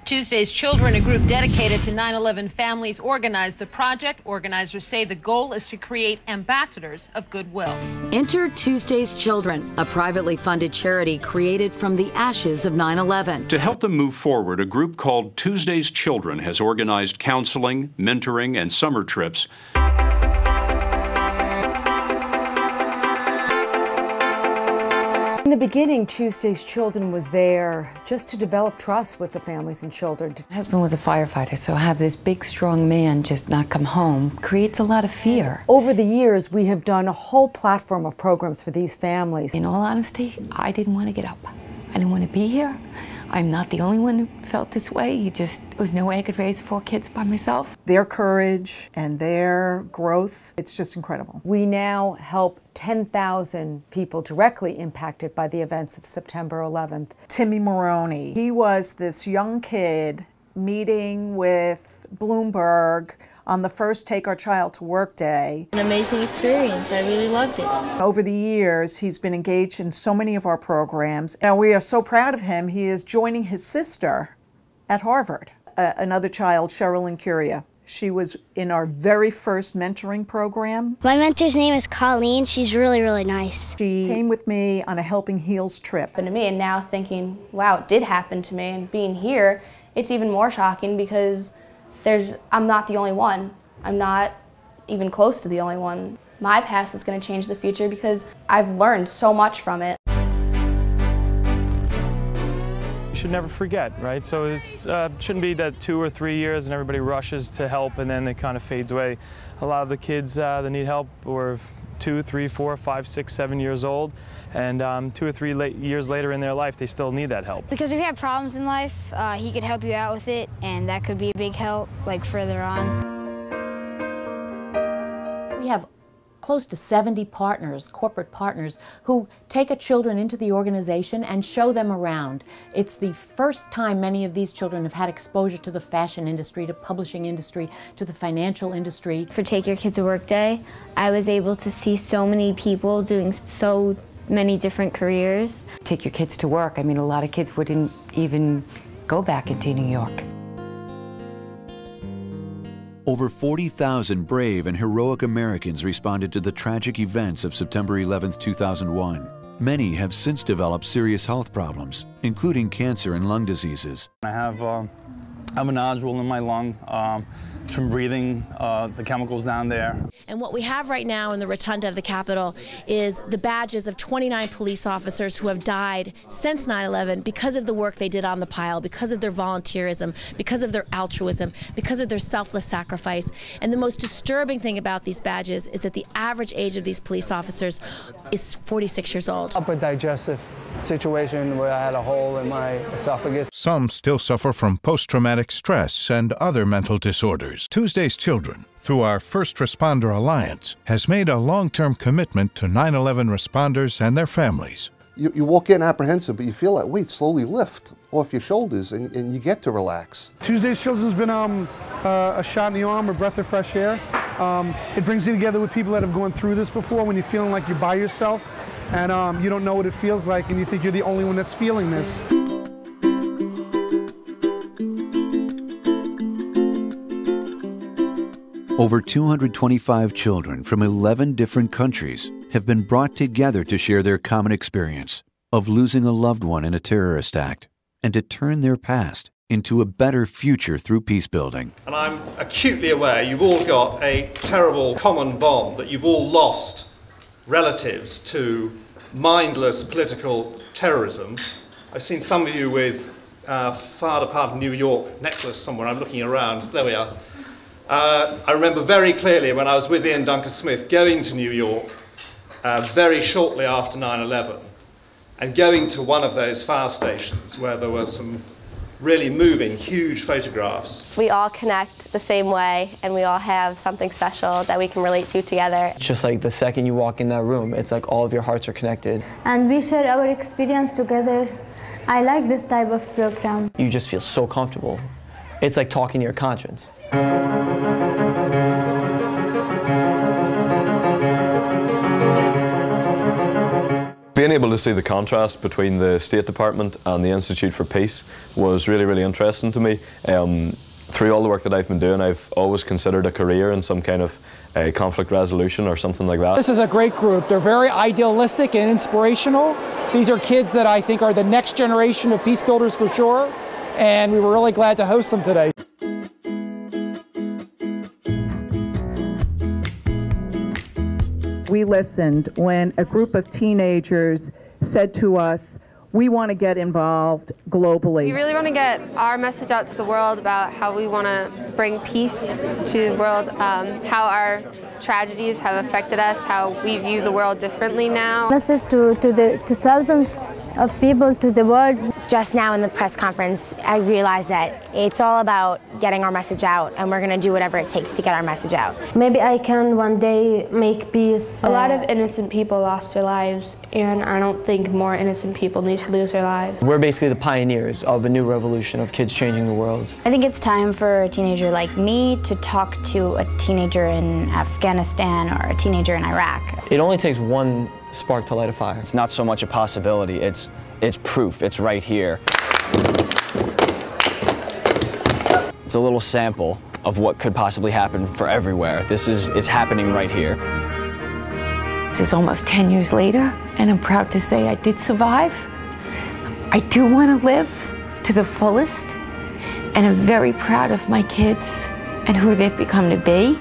Tuesday's Children, a group dedicated to 9/11 families, organized the project. Organizers say the goal is to create ambassadors of goodwill. Enter Tuesday's Children, a privately funded charity created from the ashes of 9/11. To help them move forward, a group called Tuesday's Children has organized counseling, mentoring, and summer trips. In the beginning, Tuesday's Children was there just to develop trust with the families and children. My husband was a firefighter, so have this big, strong man just not come home creates a lot of fear. Over the years, we have done a whole platform of programs for these families. In all honesty, I didn't want to get up. I didn't want to be here. I'm not the only one who felt this way. There was no way I could raise 4 kids by myself. Their courage and their growth, it's just incredible. We now help 10,000 people directly impacted by the events of September 11th. Timmy Maroney, he was this young kid meeting with Bloomberg on the first Take Our Child to Work day. An amazing experience. I really loved it. Over the years, he's been engaged in so many of our programs. Now, we are so proud of him. He is joining his sister at Harvard. Another child, Sherilyn Curia. She was in our very first mentoring program. My mentor's name is Colleen. She's really, really nice. She came with me on a Helping Heels trip. And to me, and now thinking, wow, it did happen to me, and being here, it's even more shocking because I'm not the only one. I'm not even close to the only one. My past is going to change the future because I've learned so much from it. You should never forget, right? So it shouldn't be that 2 or 3 years and everybody rushes to help and then it kind of fades away. A lot of the kids that need help were 2, 3, 4, 5, 6, 7 years old, and 2 or 3 years later in their life, they still need that help. Because if you have problems in life, he could help you out with it, and that could be a big help, like further on. We have close to 70 partners, corporate partners, who take children into the organization and show them around. It's the first time many of these children have had exposure to the fashion industry, to publishing industry, to the financial industry. For Take Your Kids to Work Day, I was able to see so many people doing so many different careers. Take your kids to work. I mean, a lot of kids wouldn't even go back into New York. Over 40,000 brave and heroic Americans responded to the tragic events of September 11, 2001. Many have since developed serious health problems, including cancer and lung diseases. I have a nodule in my lung from breathing the chemicals down there. And what we have right now in the rotunda of the Capitol is the badges of 29 police officers who have died since 9/11 because of the work they did on the pile, because of their volunteerism, because of their altruism, because of their selfless sacrifice. And the most disturbing thing about these badges is that the average age of these police officers is 46 years old. Upper digestive situation where I had a hole in my esophagus. Some still suffer from post-traumatic stress and other mental disorders. Tuesday's Children, through our First Responder Alliance, has made a long-term commitment to 9/11 responders and their families. You walk in apprehensive, but you feel that weight slowly lift off your shoulders and you get to relax. Tuesday's Children's been a shot in the arm, a breath of fresh air. It brings you together with people that have gone through this before when you're feeling like you're by yourself and you don't know what it feels like and you think you're the only one that's feeling this. Over 225 children from 11 different countries have been brought together to share their common experience of losing a loved one in a terrorist act and to turn their past into a better future through peace building. And I'm acutely aware you've all got a terrible common bond, that you've all lost relatives to mindless political terrorism. I've seen some of you with far apart New York necklace somewhere. I'm looking around. There we are. I remember very clearly when I was with Ian Duncan Smith going to New York very shortly after 9/11 and going to one of those fire stations where there were some really moving, huge photographs. We all connect the same way and we all have something special that we can relate to together. Just like the second you walk in that room, it's like all of your hearts are connected. And we share our experience together. I like this type of program. You just feel so comfortable. It's like talking to your conscience. Being able to see the contrast between the State Department and the Institute for Peace was really, really interesting to me. Through all the work that I've been doing, I've always considered a career in some kind of conflict resolution or something like that. This is a great group. They're very idealistic and inspirational. These are kids that I think are the next generation of peace builders for sure, and we were really glad to host them today. We listened when a group of teenagers said to us, we want to get involved globally. We really want to get our message out to the world about how we want to bring peace to the world, how our tragedies have affected us, how we view the world differently now. Message to thousands of people, to the world. Just now in the press conference, I realized that it's all about getting our message out, and we're going to do whatever it takes to get our message out. Maybe I can one day make peace. A lot of innocent people lost their lives, and I don't think more innocent people need to lose their lives. We're basically the pioneers of a new revolution of kids changing the world. I think it's time for a teenager like me to talk to a teenager in Afghanistan or a teenager in Iraq. It only takes one spark to light a fire. It's not so much a possibility, it's proof, it's right here. It's a little sample of what could possibly happen for everywhere. It's happening right here. This is almost 10 years later, and I'm proud to say I did survive. I do want to live to the fullest, and I'm very proud of my kids and who they've become to be.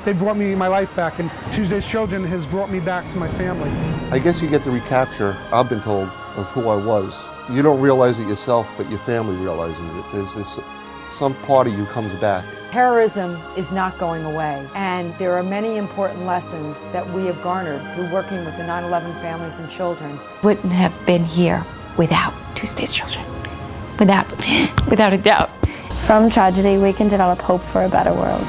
They brought me my life back, and Tuesday's Children has brought me back to my family. I guess you get to recapture, I've been told, of who I was. You don't realize it yourself, but your family realizes it. There's some part of you comes back. Terrorism is not going away, and there are many important lessons that we have garnered through working with the 9/11 families and children. Wouldn't have been here without Tuesday's Children, without a doubt. From tragedy, we can develop hope for a better world.